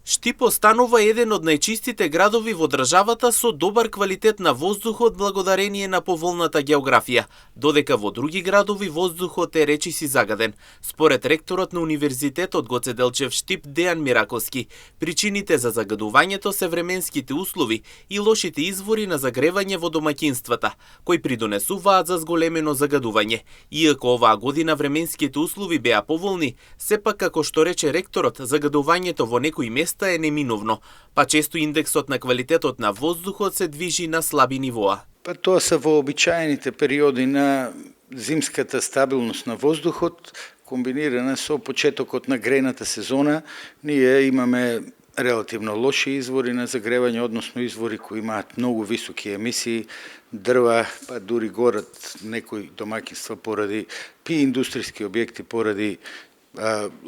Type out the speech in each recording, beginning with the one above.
Штип останува еден од најчистите градови во државата со добар квалитет на воздухот благодарение на поволната географија, додека во други градови воздухот е речиси загаден. Според ректорот на Универзитетот Гоце Делчев Штип Дејан Мираковски, причините за загадувањето се временските услови и лошите извори на загревање во домаќинствата, кои придонесуваат за зголемено загадување. Иако оваа година временските услови беа поволни, сепак како што рече ректорот, загадувањето во некои места е неминовно, па често индексот на квалитетот на воздухот се движи на слаби нивоа. Па тоа се вообичаените периоди на зимската стабилност на воздухот, комбинирана со почетокот на грејната сезона, ние имаме релативно лоши извори на загревање, односно извори кои имаат многу високи емисии, дрва, па дури горат некои домаќинства поради индустријски објекти, поради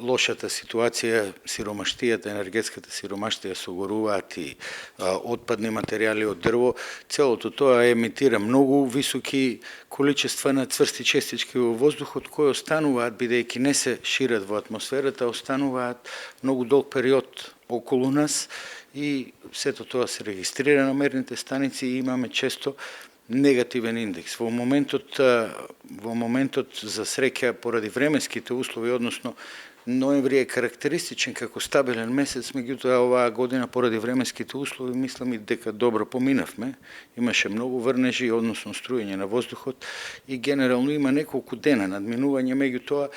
лошата ситуација, сиромаштијата, енергетската сиромаштија согоруваат и отпадни материјали од дрво. Целото тоа емитира многу високи количества на цврсти честички во воздухот кои остануваат, бидејќи не се шират во атмосферата, остануваат многу долг период околу нас и сето тоа се регистрира на мерните станици и имаме често негативен индекс. Во моментот за среќа поради временските услови, односно ноември е карактеристичен како стабилен месец, меѓутоа оваа година поради временските услови мислам и дека добро поминавме. Имаше многу врнежи, односно струјење на воздухот и генерално има неколку дена надминување, меѓутоа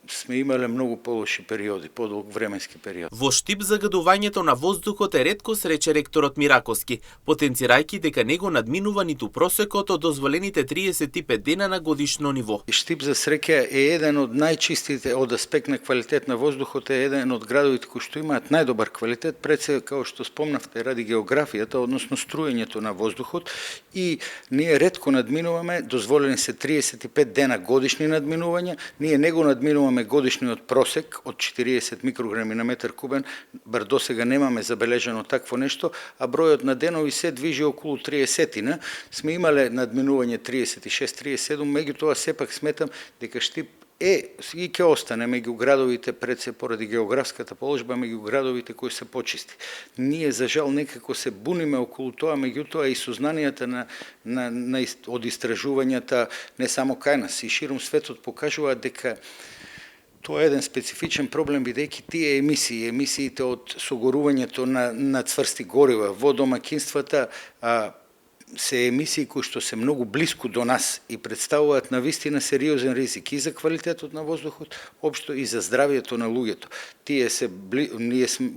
сме имале многу полоши периоди, подолг временски период. Во Штип загадувањето на воздухот е ретко, рече ректорот Мираковски, потенцирајќи дека не го надминува ниту просекот од дозволените 35 дена на годишно ниво. Штип за среќа е еден од најчистите од аспект на квалитет на воздухот, е еден од градовите кои што имаат најдобар квалитет, пред се како што спомнавте ради географијата, односно струјењето на воздухот, и ние ретко надминуваме, дозволени се 35 дена годишни надминувања, ние не го надминуваме годишниот просек од 40 микрограми на метар кубен, бар досега немаме забележено такво нешто, а бројот на денови се движи околу 30-тина. Сме имале надминување 36-37, меѓутоа сепак сметам дека Штип и ќе остане меѓу градовите, пред се поради географската положба, меѓу градовите кои се почисти. Ние за жал некако се буниме околу тоа, меѓутоа и сознанијата од истражувањата не само кај нас и ширум светот покажуваат дека тоа е еден специфичен проблем, бидејќи тие емисиите од согорувањето на цврсти горива во домаќинствата се емисии кои што се многу блиску до нас и представуваат навистина сериозен ризик и за квалитетот на воздухот, општо и за здравието на луѓето.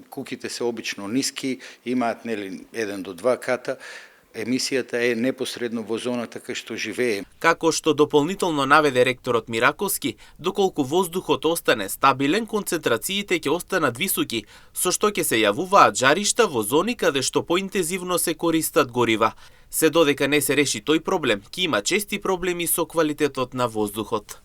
Куките се обично ниски, имаат 1 до 2 ката, емисијата е непосредно во зоната кај што живеем. Како што дополнително наведе ректорот Мираковски, доколку воздухот остане стабилен, концентрациите ќе останат високи, со што ќе се јавуваат жаришта во зони каде што поинтензивно се користат горива. Се додека не се реши тој проблем, ќе има чести проблеми со квалитетот на воздухот.